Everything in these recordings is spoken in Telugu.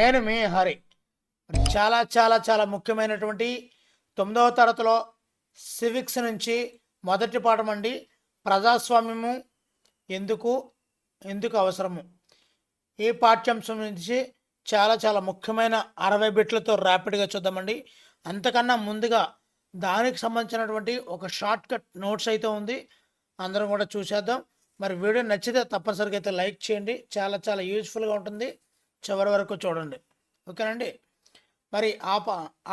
నేను మీ హరి. చాలా చాలా చాలా ముఖ్యమైనటువంటి 9వ తరగతిలో సివిక్స్ నుంచి మొదటి పాఠం అండి. ప్రజాస్వామ్యము ఎందుకు ఎందుకు అవసరము. ఈ పాఠ్యాంశం నుంచి చాలా చాలా ముఖ్యమైన 60 బిట్లతో ర్యాపిడ్గా చూద్దామండి. అంతకన్నా ముందుగా దానికి సంబంధించినటువంటి ఒక షార్ట్ కట్ నోట్స్ అయితే ఉంది, అందరం కూడా చూసేద్దాం. మరి వీడియో నచ్చితే తప్పనిసరిగా అయితే లైక్ చేయండి, చాలా చాలా యూజ్ఫుల్గా ఉంటుంది. చివరి వరకు చూడండి, ఓకేనండి. మరి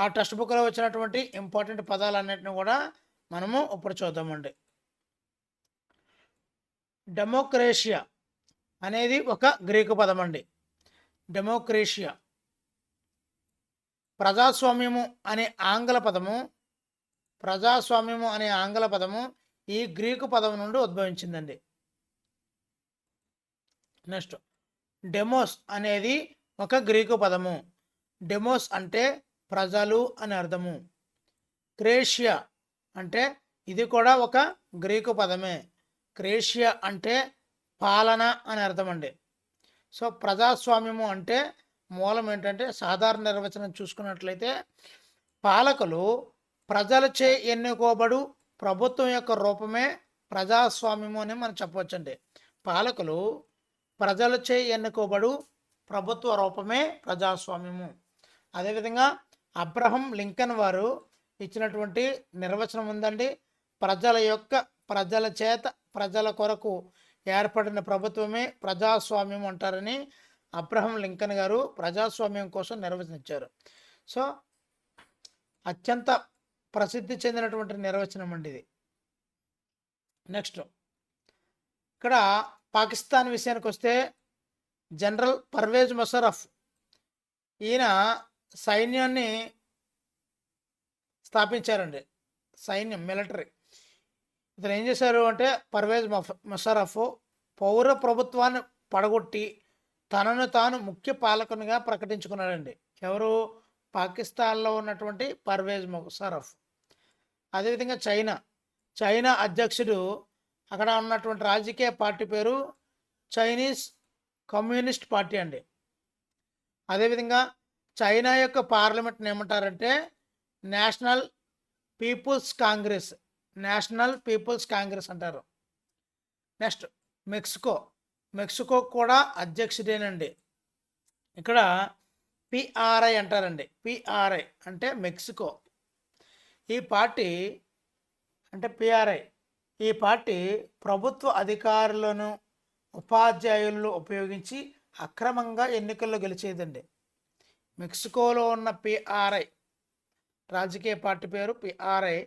ఆ టెక్స్ట్ బుక్లో వచ్చినటువంటి ఇంపార్టెంట్ పదాలన్నింటినీ కూడా మనము ఇప్పుడు చూద్దామండి. డెమోక్రేషియా అనేది ఒక గ్రీకు పదం అండి. డెమోక్రేషియా. ప్రజాస్వామ్యము అనే ఆంగ్ల పదము ఈ గ్రీకు పదం నుండి ఉద్భవించిందండి. నెక్స్ట్, డెమోస్ అనేది ఒక గ్రీకు పదము. డెమోస్ అంటే ప్రజలు అని అర్థము. క్రేషియా అంటే ఇది కూడా ఒక గ్రీకు పదమే. క్రేషియా అంటే పాలన అని అర్థం అండి. సో ప్రజాస్వామ్యము అంటే మూలం ఏంటంటే, సాధారణ నిర్వచనం చూసుకున్నట్లయితే పాలకులు ప్రజలచే ఎన్నుకోబడు ప్రభుత్వం యొక్క రూపమే ప్రజాస్వామ్యము అని మనం చెప్పవచ్చండి. పాలకులు ప్రజలచే ఎన్నుకోబడు ప్రభుత్వ రూపమే ప్రజాస్వామ్యము. అదేవిధంగా అబ్రహం లింకన్ వారు ఇచ్చినటువంటి నిర్వచనం ఉందండి. ప్రజల చేత ప్రజల కొరకు ఏర్పడిన ప్రభుత్వమే ప్రజాస్వామ్యం అంటారని అబ్రహం లింకన్ గారు ప్రజాస్వామ్యం కోసం నిర్వచించారు. సో అత్యంత ప్రసిద్ధి చెందినటువంటి నిర్వచనం అండి ఇది. నెక్స్ట్, ఇక్కడ పాకిస్తాన్ విషయానికి వస్తే జనరల్ పర్వేజ్ ముషర్రఫ్ ఈయన సైన్యాన్ని స్థాపించారండి. సైన్యం, మిలిటరీ. ఇతను ఏం చేశారు అంటే, పర్వేజ్ ముషర్రఫ్ పౌర ప్రభుత్వాన్ని పడగొట్టి తనను తాను ముఖ్య పాలకునిగా ప్రకటించుకున్నాడండి. ఎవరు? పాకిస్తాన్లో ఉన్నటువంటి పర్వేజ్ ముషర్రఫ్. అదేవిధంగా చైనా అధ్యక్షుడు, అక్కడ ఉన్నటువంటి రాజకీయ పార్టీ పేరు చైనీస్ కమ్యూనిస్ట్ పార్టీ అండి. అదేవిధంగా చైనా యొక్క పార్లమెంట్ని ఏమంటారంటే నేషనల్ పీపుల్స్ కాంగ్రెస్ అంటారు. నెక్స్ట్, మెక్సికో కూడా అధ్యక్షుడేనండి. ఇక్కడ పిఆర్ఐ అంటారండి. పిఆర్ఐ అంటే మెక్సికో. ఈ పార్టీ అంటే పిఆర్ఐ, ఈ పార్టీ ప్రభుత్వ అధికారులను ఉపాధ్యాయులను ఉపయోగించి అక్రమంగా ఎన్నికల్లో గెలిచేదండి. మెక్సికోలో ఉన్న పిఆర్ఐ రాజకీయ పార్టీ పేరు పిఆర్ఐ.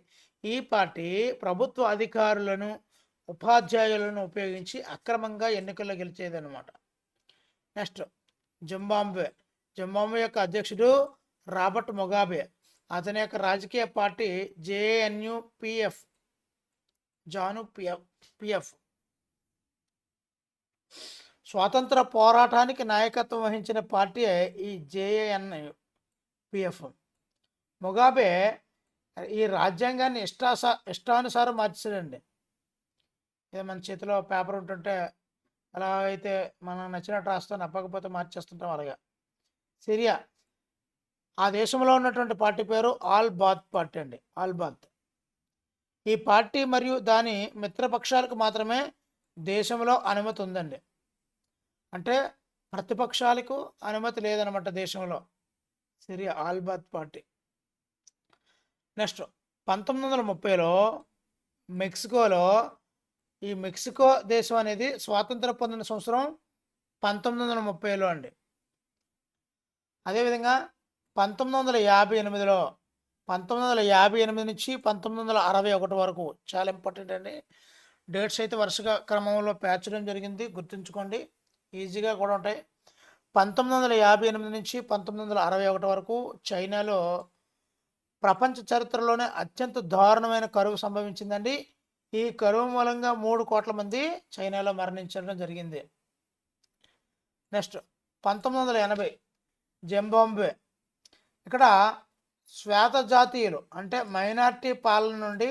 ఈ పార్టీ ప్రభుత్వ అధికారులను ఉపాధ్యాయులను ఉపయోగించి అక్రమంగా ఎన్నికల్లో గెలిచేదన్నమాట. నెక్స్ట్, జింబాబ్వే యొక్క అధ్యక్షుడు రాబర్ట్ ముగాబే. అతని యొక్క రాజకీయ పార్టీ జాను-పిఎఫ్. స్వాతంత్ర పోరాటానికి నాయకత్వం వహించిన పార్టీ ఈ జేఎన్పిఎఫ్. ముగాబే ఈ రాజ్యాంగాన్ని ఇష్టానుసారం మార్చాడండి. ఇది మన చేతిలో పేపర్ ఉంటుంటే అలా అయితే మనం నచ్చినట్టు రాస్తాను, నప్పకపోతే మార్చేస్తుంటాం. అలాగా సిరియా, ఆ దేశంలో ఉన్నటువంటి పార్టీ పేరు ఆల్ బాత్ పార్టీ అండి. Al Baath. ఈ పార్టీ మరియు దాని మిత్రపక్షాలకు మాత్రమే దేశంలో అనుమతి ఉందండి. అంటే ప్రతిపక్షాలకు అనుమతి లేదనమాట దేశంలో. Syria al bath party. Next, 1930లో మెక్సికోలో, ఈ మెక్సికో దేశం అనేది స్వాతంత్రం పొందిన సంవత్సరం 1930లో అండి. అదేవిధంగా 1958 నుంచి 1961 వరకు చాలా ఇంపార్టెంట్ అండి. డేట్స్ అయితే వరుసగా క్రమంలో పేర్చడం జరిగింది, గుర్తుంచుకోండి, ఈజీగా కూడా ఉంటాయి. 1958 నుంచి 1961 వరకు చైనాలో ప్రపంచ చరిత్రలోనే అత్యంత దారుణమైన కరువు సంభవించిందండి. ఈ కరువు మూలంగా 3 కోట్ల మంది చైనాలో మరణించడం జరిగింది. Next, 1980 Zimbabwe. ఇక్కడ శ్వేత జాతీయులు అంటే మైనార్టీ పాలన నుండి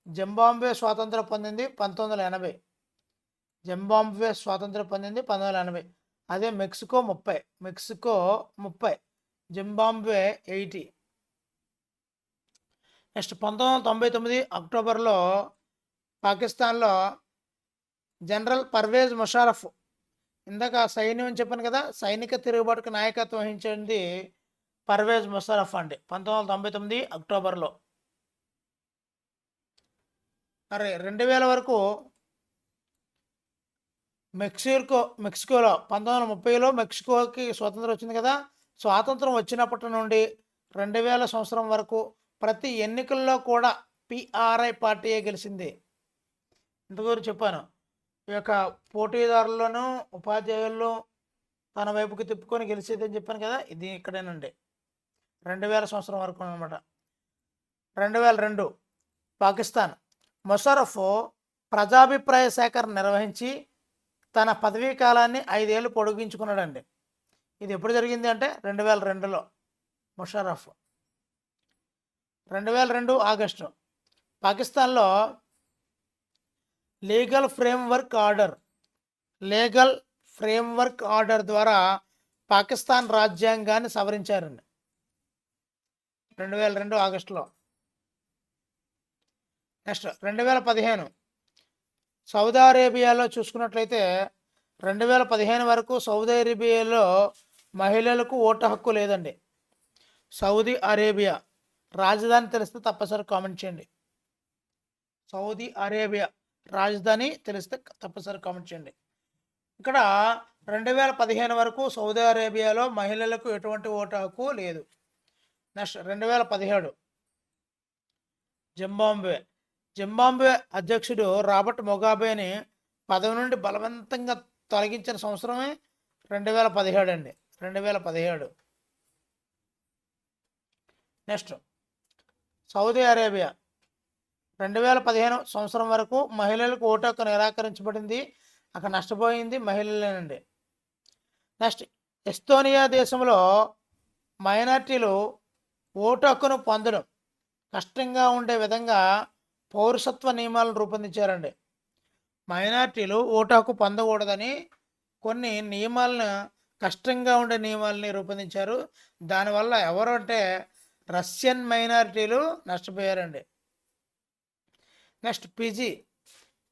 జింబాబ్వే స్వాతంత్రం పొందింది 1980. అదే మెక్సికో 30, జింబాబ్వే 80. నెక్స్ట్ 1999 అక్టోబర్లో పాకిస్తాన్లో జనరల్ పర్వేజ్ ముషారఫ్, ఇందాక సైన్యం అని చెప్పాను కదా, సైనిక తిరుగుబాటుకు నాయకత్వం వహించింది పర్వేజ్ ముషారఫ్ అండి 1999 అక్టోబర్లో. మరి 2000 వరకు మెక్సికోలో 1930లో మెక్సికోకి స్వాతంత్రం వచ్చింది కదా, స్వాతంత్రం వచ్చినప్పటి నుండి 2000 సంవత్సరం వరకు ప్రతి ఎన్నికల్లో కూడా పిఆర్ఐ పార్టీయే గెలిచింది. ఇంతవరకు చెప్పాను, ఈ యొక్క పోటీదారులను ఉపాధ్యాయులను తన వైపుకి తిప్పుకొని గెలిచేది అని చెప్పాను కదా, ఇది ఇక్కడేనండి 2000 సంవత్సరం వరకు అనమాట. 2002 పాకిస్తాన్ ముషర్రఫ్ ప్రజాభిప్రాయ సేకరణ నిర్వహించి తన పదవీ కాలాన్ని 5 ఏళ్ళు పొడిగించుకున్నాడండి. ఇది ఎప్పుడు జరిగింది అంటే 2002లో ముషర్రఫ్. 2002 ఆగస్టు పాకిస్తాన్లో లీగల్ ఫ్రేమ్వర్క్ ఆర్డర్ ద్వారా పాకిస్తాన్ రాజ్యాంగాన్ని సవరించారండి 2002 ఆగస్టులో. నెక్స్ట్ 2015 సౌదీ అరేబియాలో చూసుకున్నట్లయితే 2015 వరకు సౌదీ అరేబియాలో మహిళలకు ఓటు హక్కు లేదండి. సౌదీ అరేబియా రాజధాని తెలిస్తే తప్పనిసరి కామెంట్ చేయండి. సౌదీ అరేబియా రాజధాని తెలిస్తే తప్పనిసరి కామెంట్ చేయండి. ఇక్కడ 2015 వరకు సౌదీ అరేబియాలో మహిళలకు ఎటువంటి ఓటు హక్కు లేదు. నెక్స్ట్ 2017 జింబాబ్వే అధ్యక్షుడు రాబర్ట్ ముగాబేని పదవి నుండి బలవంతంగా తొలగించిన సంవత్సరమే 2017 అండి 2017. నెక్స్ట్ సౌదీ అరేబియా 2015 సంవత్సరం వరకు మహిళలకు ఓటు హక్కు నిరాకరించబడింది, అక్కడ నష్టపోయింది మహిళలేనండి. నెక్స్ట్ ఎస్తోనియా దేశంలో మైనార్టీలు ఓటు హక్కును పొందడం కష్టంగా ఉండే విధంగా పౌరసత్వ నియమాలను రూపొందించారండి. మైనార్టీలు ఓటు హక్కు పొందకూడదని కొన్ని నియమాలను, కష్టంగా ఉండే నియమాలని రూపొందించారు. దానివల్ల ఎవరు అంటే రష్యన్ మైనారిటీలు నష్టపోయారండి. నెక్స్ట్ ఫిజీ,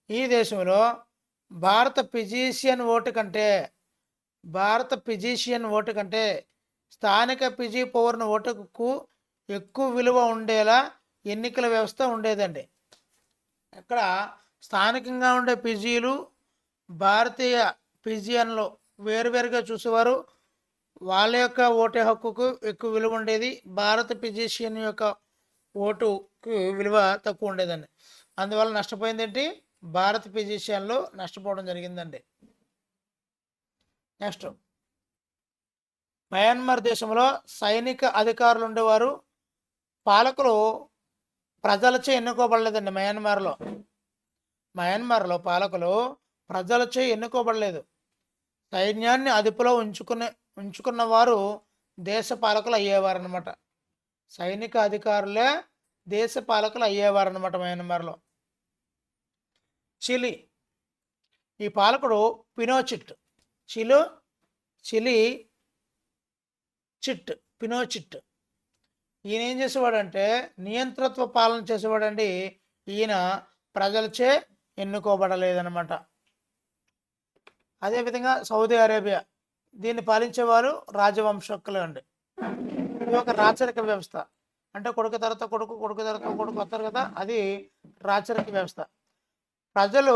ఈ దేశంలో భారత ఫిజీషియన్ ఓటు కంటే స్థానిక ఫిజీ పౌరుని ఓటుకు ఎక్కువ విలువ ఉండేలా ఎన్నికల వ్యవస్థ ఉండేదండి. ఇక్కడ స్థానికంగా ఉండే ఫిజీలు భారతీయ ఫిజియన్లు వేరువేరుగా చూసేవారు. వాళ్ళ యొక్క ఓటు హక్కుకు ఎక్కువ విలువ ఉండేది, భారత ఫిజిషియన్ యొక్క ఓటుకు విలువ తక్కువ ఉండేదండి. అందువల్ల నష్టపోయింది ఏంటి, భారత ఫిజిషియన్లు నష్టపోవడం జరిగిందండి. నెక్స్ట్ మయన్మార్ దేశంలో సైనిక అధికారులు ఉండేవారు, పాలకులు ప్రజలచే ఎన్నుకోబడలేదండి. మయన్మార్లో పాలకులు ప్రజలచే ఎన్నుకోబడలేదు. సైన్యాన్ని అదుపులో ఉంచుకున్న వారు దేశ పాలకులు అయ్యేవారనమాట. సైనిక అధికారులే దేశ పాలకులు అయ్యేవారనమాట మయన్మార్లో. చిలీ, ఈ పాలకుడు పినోచిట్. పినోచిట్ ఈయన ఏం చేసేవాడంటే నియంతృత్వ పాలన చేసేవాడండి. ఈయన ప్రజలచే ఎన్నుకోబడలేదన్నమాట. అదేవిధంగా సౌదీ అరేబియా, దీన్ని పాలించేవారు రాజవంశకులు అండి. ఇది ఒక రాచరిక వ్యవస్థ, అంటే కొడుకు తర్వాత కొడుకు వస్తారు కదా, అది రాచరిక వ్యవస్థ. ప్రజలు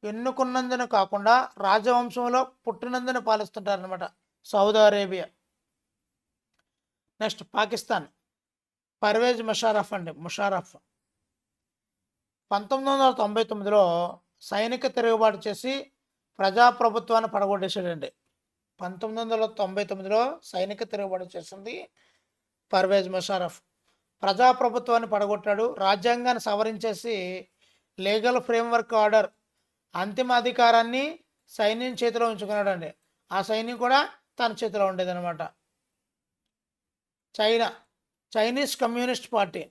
ఎన్నుకున్నందున కాకుండా రాజవంశంలో పుట్టినందున పాలిస్తుంటారనమాట Saudi Arabia. Next Pakistan Pervez Musharraf 1999లో సైనిక తిరుగుబాటు చేసి ప్రజాప్రభుత్వాన్ని పడగొట్టేశాడండి. 1999లో సైనిక తిరుగుబాటు చేసింది పర్వేజ్ ముషర్రఫ్. ప్రజాప్రభుత్వాన్ని పడగొట్టాడు, రాజ్యాంగాన్ని సవరించేసి లీగల్ ఫ్రేమ్వర్క్ ఆర్డర్ అంతిమ అధికారాన్ని సైన్యం చేతిలో ఉంచుకున్నాడండి. ఆ సైన్యం కూడా తన చేతిలో ఉండేదన్నమాట. చైనీస్ కమ్యూనిస్ట్ పార్టీ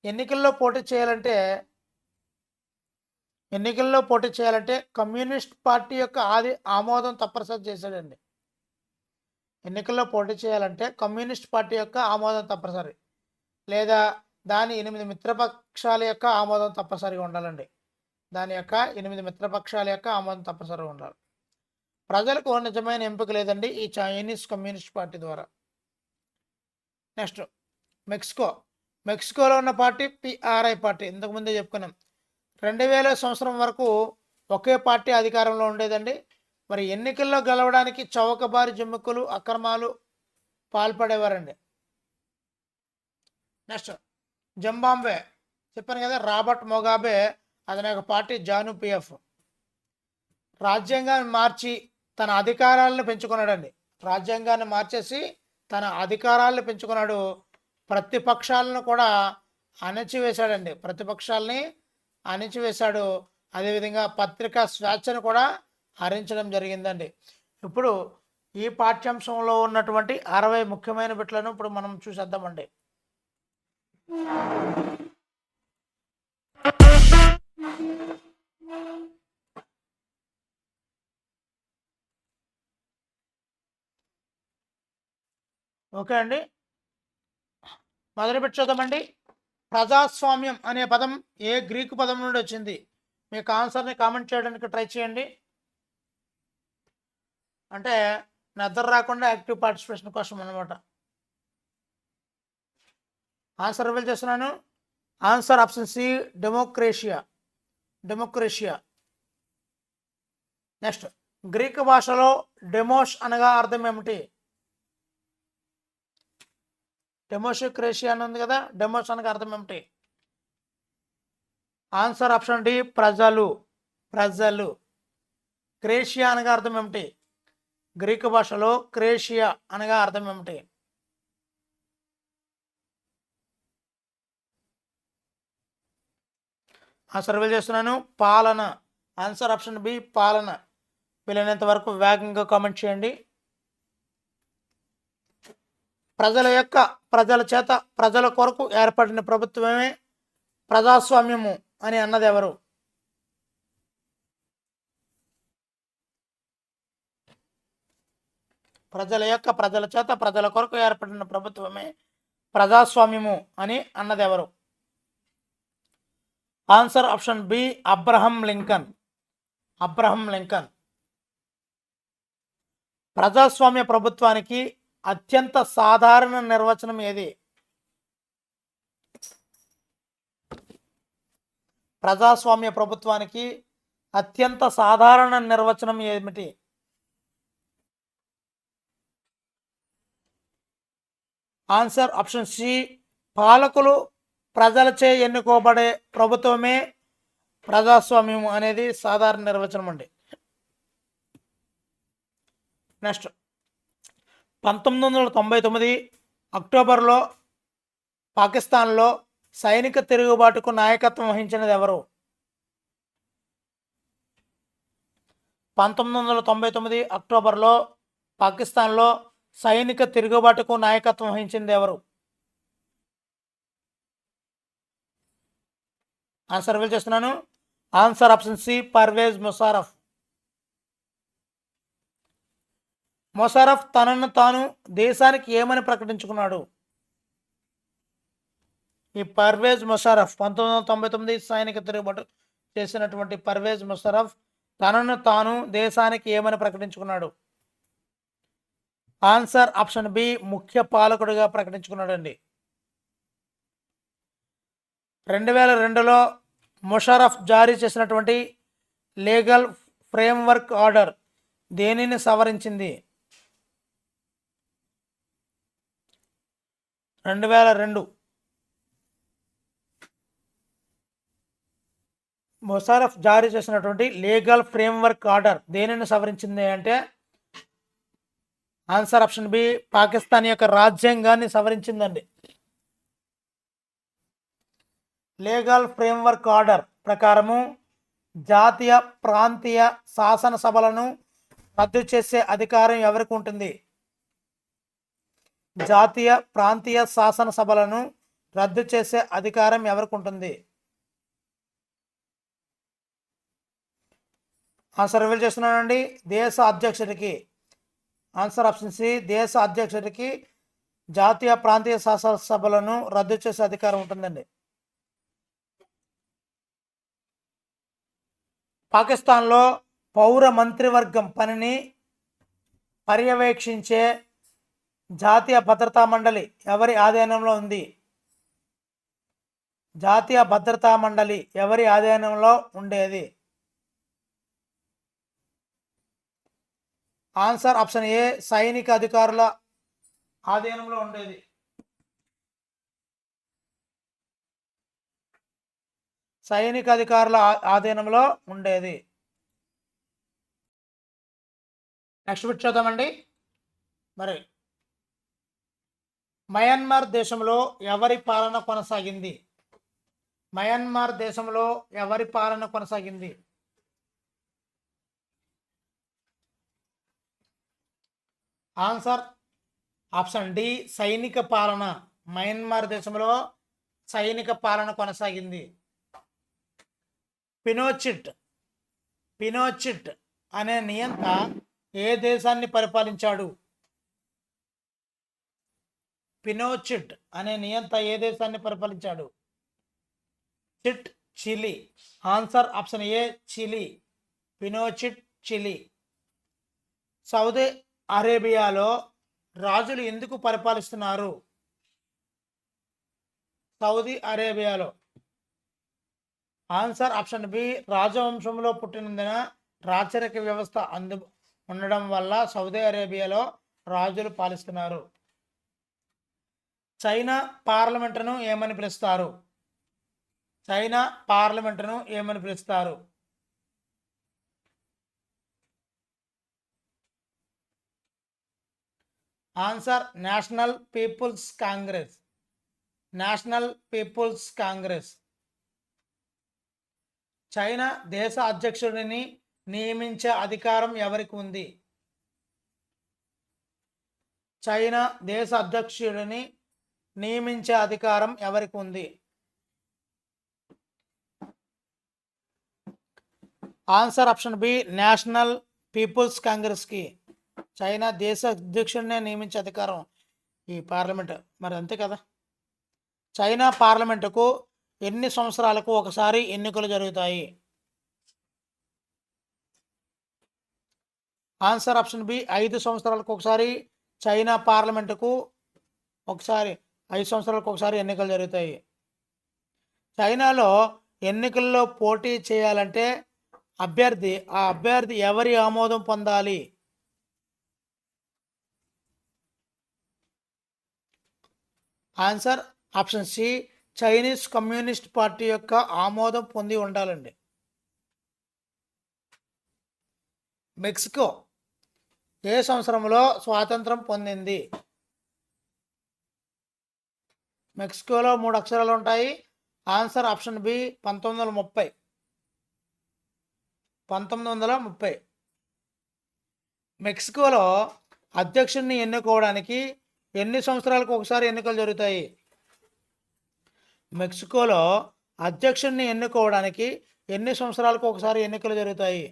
ఎన్నికల్లో పోటీ చేయాలంటే ఎన్నికల్లో పోటీ చేయాలంటే కమ్యూనిస్ట్ పార్టీ యొక్క ఆమోదం తప్పనిసరి చేశాడండి. ఎన్నికల్లో పోటీ చేయాలంటే కమ్యూనిస్ట్ పార్టీ యొక్క ఆమోదం తప్పనిసరి, లేదా దాని 8 మిత్రపక్షాల యొక్క ఆమోదం తప్పనిసరిగా ఉండాలండి. దాని యొక్క 8 మిత్రపక్షాల యొక్క ఆమోదం తప్పనిసరిగా ఉండాలి. ప్రజలకు నిజమైన ఎంపిక లేదండి ఈ చైనీస్ కమ్యూనిస్ట్ పార్టీ ద్వారా. నెక్స్ట్ మెక్సికోలో ఉన్న పార్టీ పిఆర్ఐ పార్టీ. ఇంతకుముందే చెప్పుకున్నాం. 2000 సంవత్సరం వరకు ఒకే పార్టీ అధికారంలో ఉండేదండి. మరి ఎన్నికల్లో గెలవడానికి చౌకబారి జిమ్ముకులు అక్రమాలు పాల్పడేవారండి. నెక్స్ట్ జింబాబ్వే చెప్పాను కదా, రాబర్ట్ మొగాబే అతని యొక్క పార్టీ జాను పిఎఫ్. రాజ్యాంగాన్ని మార్చి తన అధికారాలను పెంచుకున్నాడండి. రాజ్యాంగాన్ని మార్చేసి తన అధికారాలను పెంచుకున్నాడు. ప్రతిపక్షాలను కూడా అణచివేశాడండి. ప్రతిపక్షాలని అణచివేశాడు. అదేవిధంగా పత్రికా స్వేచ్ఛను కూడా హరించడం జరిగిందండి. ఇప్పుడు ఈ పాఠ్యాంశంలో ఉన్నటువంటి 60 ముఖ్యమైన బిట్లను ఇప్పుడు మనం చూసేద్దామండి. ఓకే అండి, మొదలు పెట్టి చూద్దామండి. ప్రజాస్వామ్యం అనే పదం ఏ గ్రీకు పదం నుండి వచ్చింది? మీకు ఆన్సర్ని కామెంట్ చేయడానికి ట్రై చేయండి. అంటే నిద్ర రాకుండా యాక్టివ్ పార్టిసిపేషన్ కోసం అనమాట. ఆన్సర్ రివీల్ చేస్తున్నాను. ఆన్సర్ ఆప్షన్ సి, డెమోక్రేషియా. నెక్స్ట్ గ్రీకు భాషలో డెమోస్ అనగా అర్థం ఏమిటి? డెమోక్రేషియా అని ఉంది కదా, డెమోస్ అనగా అర్థం ఏమిటి? ఆన్సర్ ఆప్షన్ డి, ప్రజలు. క్రేషియా అనగా అర్థం ఏమిటి? గ్రీకు భాషలో క్రేషియా అనగా అర్థం ఏమిటి? ఆన్సర్ రివీల్ చేస్తున్నాను. పాలన. ఆన్సర్ ఆప్షన్ బి, పాలన. వీలైనంత వరకు వేగంగా కామెంట్ చేయండి. ప్రజల చేత ప్రజల కొరకు ఏర్పడిన ప్రభుత్వమే ప్రజాస్వామ్యము అని అన్నది ఎవరు? ప్రజల చేత ప్రజల కొరకు ఏర్పడిన ప్రభుత్వమే ప్రజాస్వామ్యము అని అన్నది ఎవరు? Answer option b, Abraham Lincoln. ప్రజాస్వామ్య ప్రభుత్వానికి అత్యంత సాధారణ నిర్వచనం ఏది? ప్రజాస్వామ్య ప్రభుత్వానికి అత్యంత సాధారణ నిర్వచనం ఏమిటి? ఆన్సర్ ఆప్షన్ సి, పాలకులు ప్రజలచే ఎన్నుకోబడే ప్రభుత్వమే ప్రజాస్వామ్యం అనేది సాధారణ నిర్వచనం అండి. నెక్స్ట్ 1999 అక్టోబర్లో పాకిస్తాన్లో సైనిక తిరుగుబాటుకు నాయకత్వం వహించినది ఎవరు? 1999 అక్టోబర్లో పాకిస్తాన్లో సైనిక తిరుగుబాటుకు నాయకత్వం వహించింది ఎవరు? ఆన్సర్ రివీల్ చేస్తున్నాను. Answer option c, Pervez Musharraf. Musharraf తనను తాను దేశానికి ఏమని ప్రకటించుకున్నాడు? ఈ పర్వేజ్ ముషర్రఫ్ 1999 సైనిక తిరుగుబాటు చేసినటువంటి పర్వేజ్ ముషర్రఫ్ తనను తాను దేశానికి ఏమని ప్రకటించుకున్నాడు? ఆన్సర్ ఆప్షన్ బి, ముఖ్య పాలకుడిగా ప్రకటించుకున్నాడండి. 2002లో ముషర్రఫ్ జారీ చేసినటువంటి లీగల్ ఫ్రేమ్వర్క్ ఆర్డర్ దేనిని సవరించింది? 2002 ముషర్రఫ్ జారీ చేసినటువంటి లీగల్ ఫ్రేమ్వర్క్ ఆర్డర్ దేనిని సవరించింది అంటే ఆన్సర్ ఆప్షన్ బి, పాకిస్తాన్ యొక్క రాజ్యాంగాన్ని సవరించిందండి. లీగల్ ఫ్రేమ్వర్క్ ఆర్డర్ ప్రకారము జాతీయ ప్రాంతీయ శాసనసభలను రద్దు చేసే అధికారం ఎవరికి ఉంటుంది? జాతీయ ప్రాంతీయ శాసనసభలను రద్దు చేసే అధికారం ఎవరికి ఉంటుంది? ఆన్సర్ రివీల్ చేస్తున్నానండి. దేశ అధ్యక్షుడికి, ఆన్సర్ ఆప్షన్ సి, దేశ అధ్యక్షుడికి జాతీయ ప్రాంతీయ శాసనసభలను రద్దు చేసే అధికారం ఉంటుందండి. పాకిస్తాన్లో పౌర మంత్రివర్గం పనిని పర్యవేక్షించే జాతీయ భద్రతా మండలి ఎవరి ఆధీనంలో ఉంది? జాతీయ భద్రతా మండలి ఎవరి ఆధీనంలో ఉండేది? ఆన్సర్ ఆప్షన్ ఏ, సైనిక అధికారుల ఆధీనంలో ఉండేది. సైనిక అధికారుల ఆధీనంలో ఉండేది. నెక్స్ట్ బిట్ చూద్దామండి. మరి మయన్మార్ దేశంలో ఎవరి పాలన కొనసాగింది? మయన్మార్ దేశంలో ఎవరి పాలన కొనసాగింది? ఆన్సర్ ఆప్షన్ డి, సైనిక పాలన. మయన్మార్ దేశంలో సైనిక పాలన కొనసాగింది. పినోచిట్ అనే నియంత ఏ దేశాన్ని పరిపాలించాడు? పినోచిట్ అనే నియంత ఏ దేశాన్ని పరిపాలించాడు? Chile. Answer option A, Chile. Pinochet Chile. Saudi అరేబియాలో రాజులు ఎందుకు పరిపాలిస్తున్నారు? సౌదీ అరేబియాలో ఆన్సర్ ఆప్షన్ బి, రాజవంశంలో పుట్టినందున రాచరిక వ్యవస్థ ఉండడం వల్ల సౌదీ అరేబియాలో రాజులు పాలిస్తున్నారు. చైనా పార్లమెంటును ఏమని పిలుస్తారు? చైనా పార్లమెంటును ఏమని పిలుస్తారు? Answer national people's congress. National people's congress. China దేశ అధ్యక్షుడిని నియమించే అధికారం ఎవరికి ఉంది? చైనా దేశ అధ్యక్షుడిని నియమించే అధికారం ఎవరికి ఉంది? Answer option B, national people's కాంగ్రెస్కి చైనా దేశ అధ్యక్షుడిని నియమించే అధికారం ఈ పార్లమెంట్. మరి అంతే కదా. చైనా పార్లమెంటుకు ఎన్ని సంవత్సరాలకు ఒకసారి ఎన్నికలు జరుగుతాయి? ఆన్సర్ ఆప్షన్ బి, 5 సంవత్సరాలకు ఒకసారి చైనా పార్లమెంటుకు ఒకసారి 5 సంవత్సరాలకు ఒకసారి ఎన్నికలు జరుగుతాయి. చైనాలో ఎన్నికల్లో పోటీ చేయాలంటే ఆ అభ్యర్థి ఎవరి ఆమోదం పొందాలి? Answer option C, Chinese communist party యొక్క ఆమోదం పొంది ఉండాలండి. మెక్సికో ఏ సంవత్సరంలో స్వాతంత్రం పొందింది? మెక్సికోలో 3 అక్షరాలు ఉంటాయి. Answer option B, 1930. 1930. మెక్సికోలో అధ్యక్షుడిని ఎన్నుకోవడానికి ఎన్ని సంవత్సరాలకు ఒకసారి ఎన్నికలు జరుగుతాయి? మెక్సికోలో అధ్యక్షుడిని ఎన్నుకోవడానికి ఎన్ని సంవత్సరాలకు ఒకసారి ఎన్నికలు జరుగుతాయి?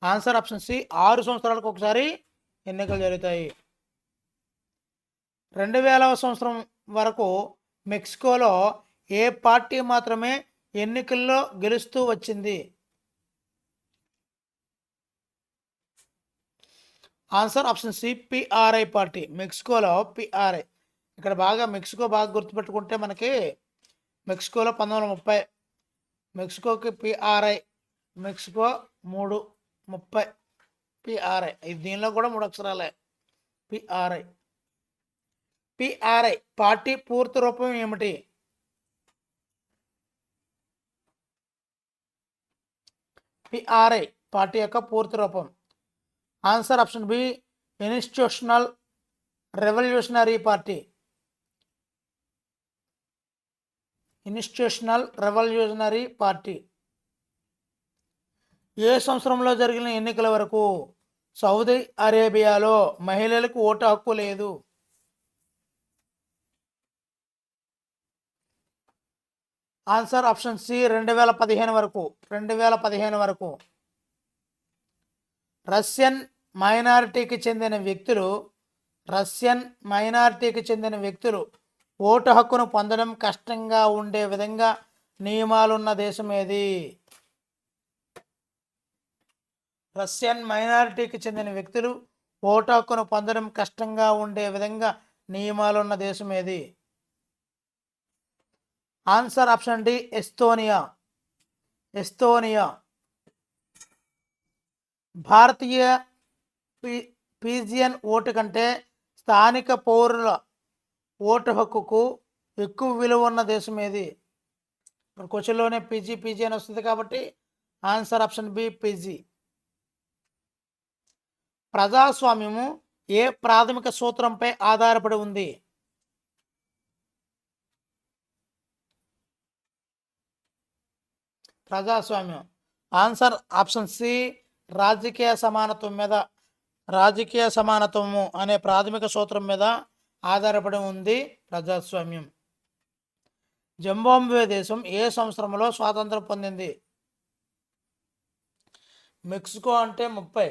ఆన్సర్ ఆప్షన్ సి, 6 సంవత్సరాలకు ఒకసారి ఎన్నికలు జరుగుతాయి. 2000వ సంవత్సరం వరకు మెక్సికోలో ఏ పార్టీ మాత్రమే ఎన్నికల్లో గెలుస్తూ వచ్చింది? Answer option C, PRI party. మెక్సికోలో పిఆర్ఐ. ఇక్కడ మెక్సికో బాగా గుర్తుపెట్టుకుంటే మనకి మెక్సికోలో 1930, మెక్సికోకి పిఆర్ఐ, మెక్సికో 330 పిఆర్ఐ. దీనిలో కూడా 3 అక్షరాలే పిఆర్ఐ. పిఆర్ఐ పార్టీ పూర్తి రూపం ఏమిటి? పిఆర్ఐ పార్టీ యొక్క పూర్తి రూపం. Answer option B, institutional revolutionary party. Institutional revolutionary party. ఏ సంవత్సరంలో జరిగిన ఎన్నికల వరకు సౌదీ అరేబియాలో మహిళలకు ఓటు హక్కు లేదు? ఆన్సర్ ఆప్షన్ సి 2015 వరకు. 2015 వరకు. రష్యన్ మైనారిటీకి చెందిన వ్యక్తులు ఓటు హక్కును పొందడం కష్టంగా ఉండే విధంగా నియమాలున్న దేశం ఏది? రష్యన్ మైనారిటీకి చెందిన వ్యక్తులు ఓటు హక్కును పొందడం కష్టంగా ఉండే విధంగా నియమాలున్న దేశం ఏది? Answer option D Estonia. భారతీయ పీజియన్ ఓటు కంటే స్థానిక పౌరుల ఓటు హక్కుకు ఎక్కువ విలువ ఉన్న దేశం ఏది? ఇప్పుడు క్వశ్చన్లోనే పీజీ అని వస్తుంది కాబట్టి ఆన్సర్ ఆప్షన్ బి పీజీ. ప్రజాస్వామ్యము ఏ ప్రాథమిక సూత్రంపై ఆధారపడి ఉంది? ప్రజాస్వామ్యం. ఆన్సర్ ఆప్షన్ సి రాజకీయ సమానత్వము అనే ప్రాథమిక సూత్రం మీద ఆధారపడి ఉంది ప్రజాస్వామ్యం. జింబాబ్వే దేశం ఏ సంవత్సరంలో స్వాతంత్రం పొందింది? మెక్సికో అంటే 30,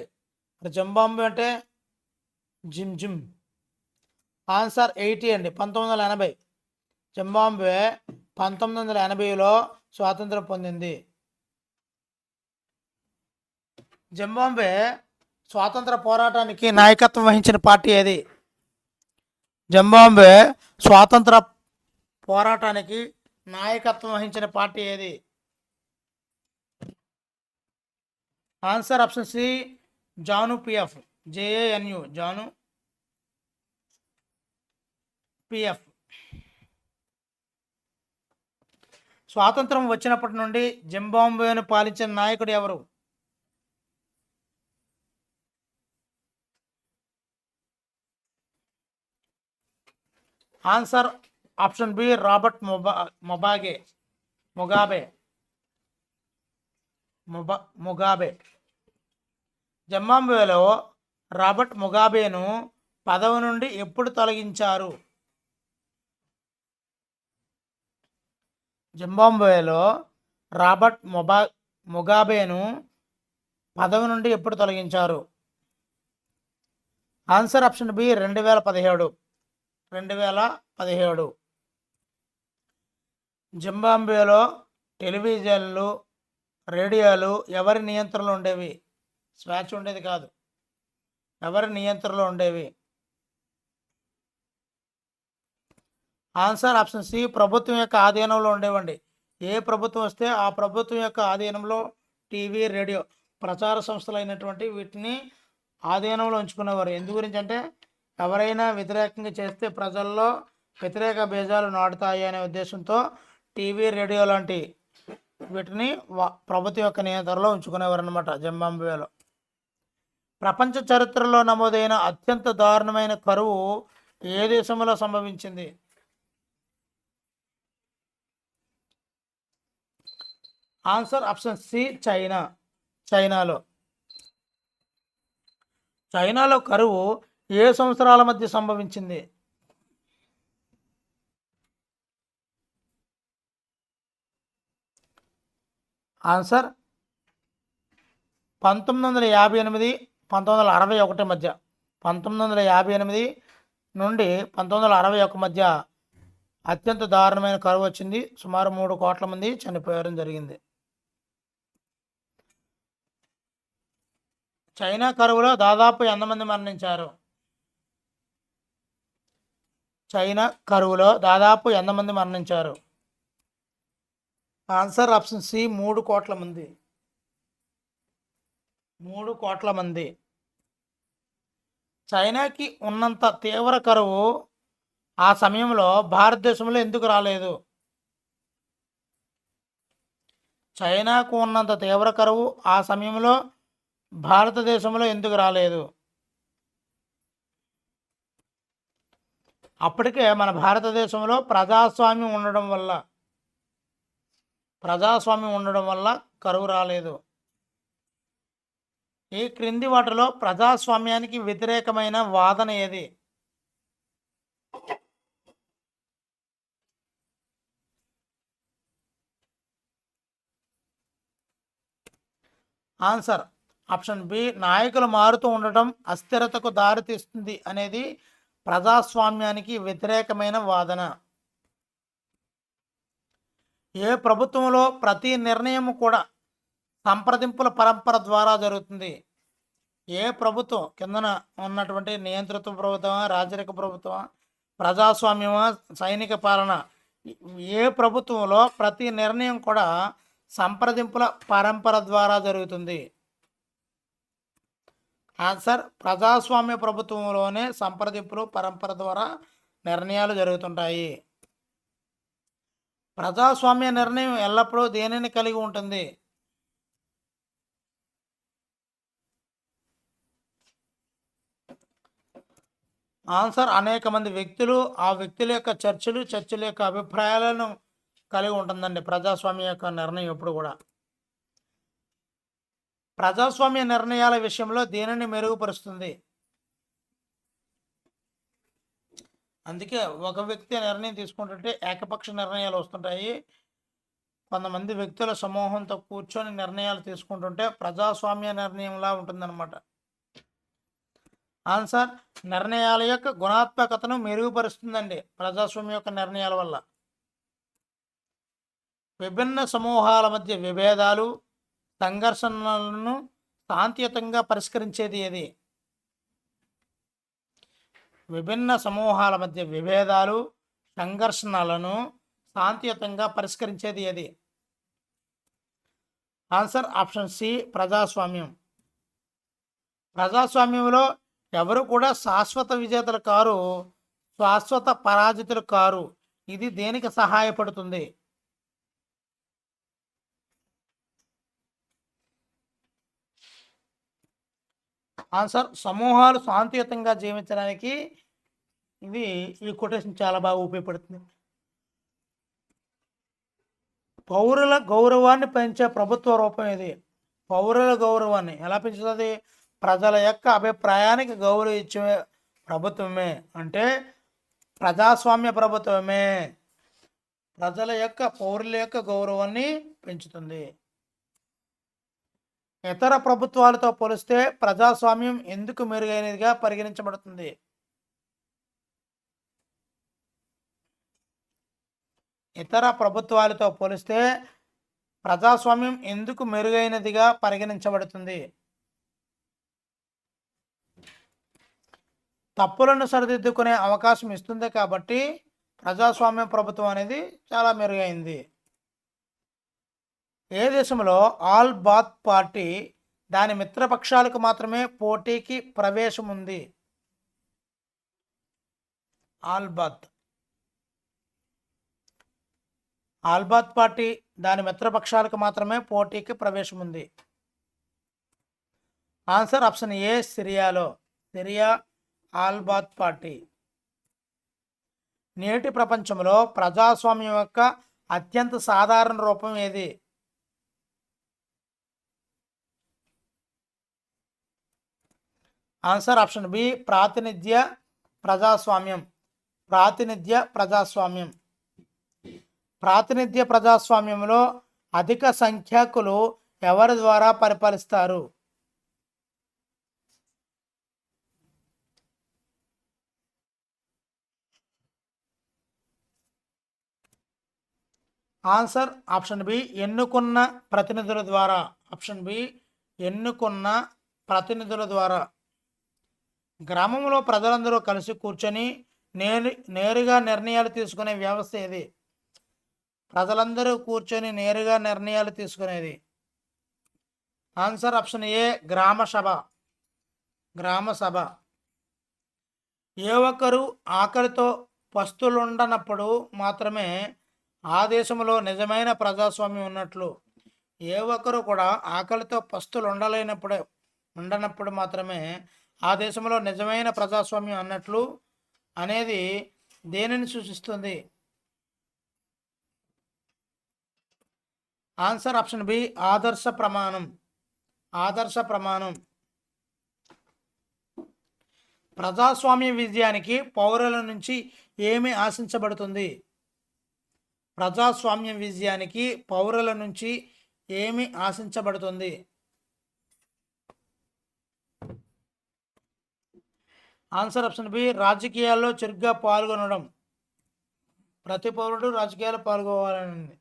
జింబాబ్వే అంటే జిమ్. ఆన్సర్ 80 అండి, 1980. జింబాబ్వే 1980లో స్వాతంత్రం పొందింది. జింబాబ్వే స్వాతంత్ర పోరాటానికి నాయకత్వం వహించిన పార్టీ ఏది? జింబాబ్వే స్వాతంత్ర పోరాటానికి నాయకత్వం వహించిన పార్టీ ఏది? Answer option C ZANU PF. JANU ZANU PF. స్వాతంత్రం వచ్చినప్పటి నుండి జింబాబ్వేను పాలించిన నాయకుడు ఎవరు? Answer option B Robert Mugabe. జింబాబ్వేలో రాబర్ట్ ముగాబేను పదవి నుండి ఎప్పుడు తొలగించారు? జింబాబ్వేలో రాబర్ట్ ముగాబేను పదవి నుండి ఎప్పుడు తొలగించారు? Answer option B 2017. జింబాబ్వేలో టెలివిజన్లు, రేడియోలు ఎవరి నియంత్రణలో ఉండేవి? స్వేచ్ఛ ఉండేది కాదు, ఎవరి నియంత్రణలో ఉండేవి? ఆన్సర్ ఆప్షన్ సి ప్రభుత్వం యొక్క ఆధీనంలో ఉండేవండి. ఏ ప్రభుత్వం వస్తే ఆ ప్రభుత్వం యొక్క ఆధీనంలో టీవీ, రేడియో, ప్రచార సంస్థలు అయినటువంటి వీటిని ఆధీనంలో ఉంచుకునేవారు. ఎందు గురించి అంటే ఎవరైనా వ్యతిరేకంగా చేస్తే ప్రజల్లో వ్యతిరేక బీజాలు నాటుతాయి అనే ఉద్దేశంతో టీవీ, రేడియో లాంటి వీటిని ప్రభుత్వం యొక్క నియంత్రణలో ఉంచుకునేవారు అన్నమాట జింబాబ్వేలో. ప్రపంచ చరిత్రలో నమోదైన అత్యంత దారుణమైన కరువు ఏ దేశంలో సంభవించింది? ఆన్సర్ ఆప్షన్ సి చైనాలో కరువు ఏ సంవత్సరాల మధ్య సంభవించింది? ఆన్సర్ 1958, 1961 మధ్య. 1958 నుండి 1961 మధ్య అత్యంత దారుణమైన కరువు వచ్చింది. సుమారు 3 కోట్ల మంది చనిపోవడం జరిగింది. చైనా కరువులో దాదాపు ఎంతమంది మరణించారు? ఆన్సర్ ఆప్షన్ సి 3 కోట్ల మంది. 3 కోట్ల మంది. చైనాకి ఉన్నంత తీవ్ర కరువు ఆ సమయంలో భారతదేశంలో ఎందుకు రాలేదు? చైనాకు ఉన్నంత తీవ్ర కరువు ఆ సమయంలో భారతదేశంలో ఎందుకు రాలేదు? అప్పటికే మన భారతదేశంలో ప్రజాస్వామ్యం ఉండడం వల్ల కరువు రాలేదు. ఈ క్రింది వాటిలో ప్రజాస్వామ్యానికి వ్యతిరేకమైన వాదన ఏది? ఆన్సర్ ఆప్షన్ బి, నాయకులు మారుతూ ఉండటం అస్థిరతకు దారితీస్తుంది అనేది ప్రజాస్వామ్యానికి వ్యతిరేకమైన వాదన. ఏ ప్రభుత్వంలో ప్రతి నిర్ణయం కూడా సంప్రదింపుల పరంపర ద్వారా జరుగుతుంది? ఏ ప్రభుత్వం కిందన ఉన్నటువంటి నియంతృత్వ ప్రభుత్వమా, రాజరిక ప్రభుత్వమా, ప్రజాస్వామ్యమా, సైనిక పాలన, ఏ ప్రభుత్వంలో ప్రతి నిర్ణయం కూడా సంప్రదింపుల పరంపర ద్వారా జరుగుతుంది? ఆన్సర్ ప్రజాస్వామ్య ప్రభుత్వంలోనే సంప్రదింపులు పరంపర ద్వారా నిర్ణయాలు జరుగుతుంటాయి. ప్రజాస్వామ్య నిర్ణయం ఎల్లప్పుడూ దేనిని కలిగి ఉంటుంది? ఆన్సర్ అనేక మంది వ్యక్తులు, ఆ వ్యక్తుల యొక్క చర్చల యొక్క అభిప్రాయాలను కలిగి ఉంటుందండి ప్రజాస్వామ్య యొక్క నిర్ణయం ఎప్పుడు కూడా. ప్రజాస్వామ్య నిర్ణయాల విషయంలో దేనిని మెరుగుపరుస్తుంది? అందుకే ఒక వ్యక్తి నిర్ణయం తీసుకుంటుంటే ఏకపక్ష నిర్ణయాలు వస్తుంటాయి. కొంతమంది వ్యక్తుల సమూహంతో కూర్చొని నిర్ణయాలు తీసుకుంటుంటే ప్రజాస్వామ్య నిర్ణయంలా ఉంటుందన్నమాట. ఆన్సర్ నిర్ణయాల యొక్క గుణాత్మకతను మెరుగుపరుస్తుందండి ప్రజాస్వామ్యం యొక్క నిర్ణయాల వల్ల. విభిన్న సమూహాల మధ్య విభేదాలు, సంఘర్షణలను శాంతియుతంగా పరిష్కరించేది ఏది? విభిన్న సమూహాల మధ్య విభేదాలు, సంఘర్షణలను శాంతియుతంగా పరిష్కరించేది ఏది? ఆన్సర్ ఆప్షన్ సి, ప్రజాస్వామ్యం. ప్రజాస్వామ్యంలో ఎవరు కూడా శాశ్వత విజేతలు కారు, శాశ్వత పరాజితులు కారు. ఇది దేనికి సహాయపడుతుంది? ఆన్సర్ సమూహాలు శాంతియుతంగా జీవించడానికి ఈ కొటేషన్ చాలా బాగా ఉపయోగపడుతుంది. పౌరుల గౌరవాన్ని పెంచే ప్రభుత్వ రూపం ఇది. పౌరుల గౌరవాన్ని ఎలా పెంచుతుంది? ప్రజల యొక్క అభిప్రాయానికి గౌరవం ఇచ్చే ప్రభుత్వమే అంటే ప్రజాస్వామ్య ప్రభుత్వమే ప్రజల యొక్క, పౌరుల యొక్క గౌరవాన్ని పెంచుతుంది. ఇతర ప్రభుత్వాలతో పోలిస్తే ప్రజాస్వామ్యం ఎందుకు మెరుగైనదిగా పరిగణించబడుతుంది? ఇతర ప్రభుత్వాలతో పోలిస్తే ప్రజాస్వామ్యం ఎందుకు మెరుగైనదిగా పరిగణించబడుతుంది? తప్పులను సరిదిద్దుకునే అవకాశం ఇస్తుంది కాబట్టి ప్రజాస్వామ్య ప్రభుత్వం అనేది చాలా మెరుగైంది. ఏ దేశంలో ఆల్ బాత్ పార్టీ దాని మిత్రపక్షాలకు మాత్రమే పోటీకి ప్రవేశం ఉంది? ఆల్ బాత్ పార్టీ దాని మిత్రపక్షాలకు మాత్రమే పోటీకి ప్రవేశం ఉంది. Answer option A, Syria al bath party. నేటి ప్రపంచంలో ప్రజాస్వామ్యం యొక్క అత్యంత సాధారణ రూపం ఏది? ఆన్సర్ ఆప్షన్ బి, ప్రాతినిధ్య ప్రజాస్వామ్యం. ప్రాతినిధ్య ప్రజాస్వామ్యంలో అధిక సంఖ్యాకులు ఎవరి ద్వారా పరిపాలిస్తారు? ఆన్సర్ ఆప్షన్ బి, ఎన్నుకున్న ప్రతినిధుల ద్వారా. ఆప్షన్ బి, ఎన్నుకున్న ప్రతినిధుల ద్వారా. గ్రామంలో ప్రజలందరూ కలిసి కూర్చొని నేరుగా నిర్ణయాలు తీసుకునే వ్యవస్థ ఏది? ప్రజలందరూ కూర్చొని నేరుగా నిర్ణయాలు తీసుకునేది. ఆన్సర్ ఆప్షన్ ఏ, గ్రామ సభ. ఏ ఒక్కరు ఆకలితో పస్తులుండనప్పుడు మాత్రమే ఆ దేశంలో నిజమైన ప్రజాస్వామ్యం ఉన్నట్లు. ఏ ఒక్కరు కూడా ఆకలితో పస్తులు ఉండనప్పుడు మాత్రమే ఆ దేశంలో నిజమైన ప్రజాస్వామ్యం అన్నట్లు అనేది దేనిని సూచిస్తుంది? ఆన్సర్ ఆప్షన్ బి, ఆదర్శ ప్రమాణం. ప్రజాస్వామ్య విజయానికి పౌరుల నుంచి ఏమి ఆశించబడుతుంది? ప్రజాస్వామ్య విజయానికి పౌరుల నుంచి ఏమి ఆశించబడుతుంది? ఆన్సర్ ఆప్షన్ బి రాజకీయాల్లో చురుగ్గా పాల్గొనడం. ప్రతి పౌరుడు రాజకీయాల్లో పాల్గొవాలని.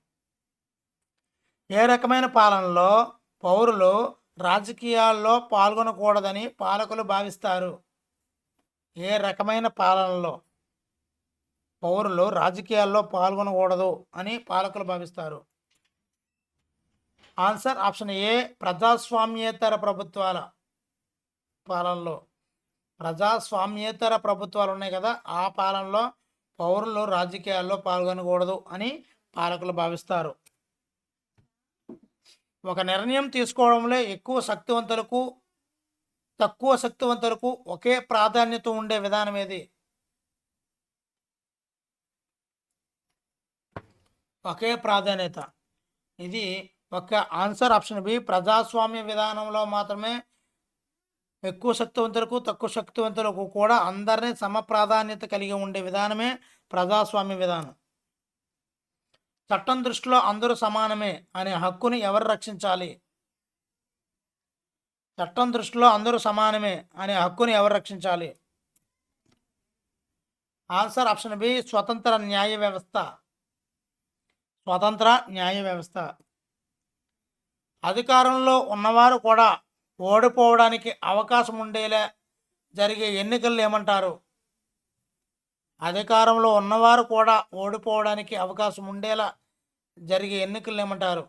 ఏ రకమైన పాలనలో పౌరులు రాజకీయాల్లో పాల్గొనకూడదని పాలకులు భావిస్తారు? ఏ రకమైన పాలనలో పౌరులు రాజకీయాల్లో పాల్గొనకూడదు అని పాలకులు భావిస్తారు? ఆన్సర్ ఆప్షన్ ఏ ప్రజాస్వామ్యేతర ప్రభుత్వాల పాలనలో. ప్రజాస్వామ్యేతర ప్రభుత్వాలు ఉన్నాయి కదా, ఆ పాలనలో పౌరులు రాజకీయాల్లో పాల్గొనకూడదు అని పాలకులు భావిస్తారు. ఒక నిర్ణయం తీసుకోవడంలో ఎక్కువ శక్తివంతులకు తక్కువ శక్తివంతులకు ఒకే ప్రాధాన్యత ఉండే విధానం ఏది? ఒకే ప్రాధాన్యత. ఇది ఒక ఆన్సర్ ఆప్షన్ బి ప్రజాస్వామ్య విధానంలో మాత్రమే ఎక్కువ శక్తివంతులకు తక్కువ శక్తివంతులకు కూడా అందరినీ సమ ప్రాధాన్యత కలిగి ఉండే విధానమే ప్రజాస్వామ్య విధానం. చట్టం దృష్టిలో అందరూ సమానమే అనే హక్కుని ఎవరు రక్షించాలి? చట్టం దృష్టిలో అందరూ సమానమే అనే హక్కుని ఎవరు రక్షించాలి? ఆన్సర్ ఆప్షన్ బి స్వతంత్ర న్యాయ వ్యవస్థ. స్వతంత్ర న్యాయ వ్యవస్థ. అధికారంలో ఉన్నవారు కూడా ఓడిపోవడానికి అవకాశం ఉండేలా జరిగే ఎన్నికలు ఏమంటారు? అధికారంలో ఉన్నవారు కూడా ఓడిపోవడానికి అవకాశం ఉండేలా జరిగే ఎన్నికలు ఏమంటారు?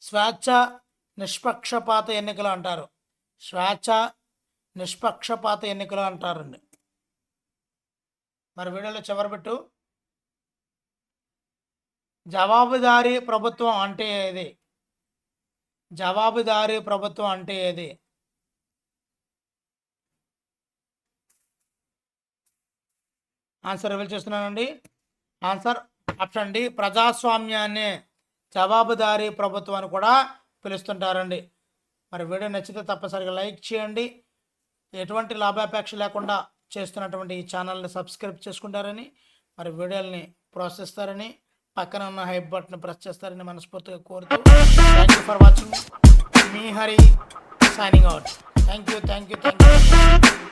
స్వేచ్ఛ నిష్పక్షపాత ఎన్నికలు అంటారు. స్వేచ్ఛ నిష్పక్షపాత ఎన్నికలు అంటారండి. మరి వీడియోలో చివరి పెట్టు. జవాబుదారీ ప్రభుత్వం అంటే ఏది? జవాబుదారీ ప్రభుత్వం అంటే ఏది? ఆన్సర్ రివీల్ చేస్తున్నానండి. ఆన్సర్ ఆప్షన్ డి ప్రజాస్వామ్యాన్ని జవాబుదారీ ప్రభుత్వం అని కూడా పిలుస్తుంటారండి. మరి వీడియో నచ్చితే తప్పనిసరిగా లైక్ చేయండి. ఎటువంటి లాభాపేక్ష లేకుండా చేస్తున్నటువంటి ఈ ఛానల్ని సబ్స్క్రైబ్ చేసుకుంటారని, మరి వీడియోల్ని ప్రోత్సహిస్తారని, పక్కన ఉన్న హైప్ బటన్ ప్రెస్ చేస్తారని మనస్ఫూర్తిగా కోరుతూ thank you for watching. Me Hari signing out. Thank you.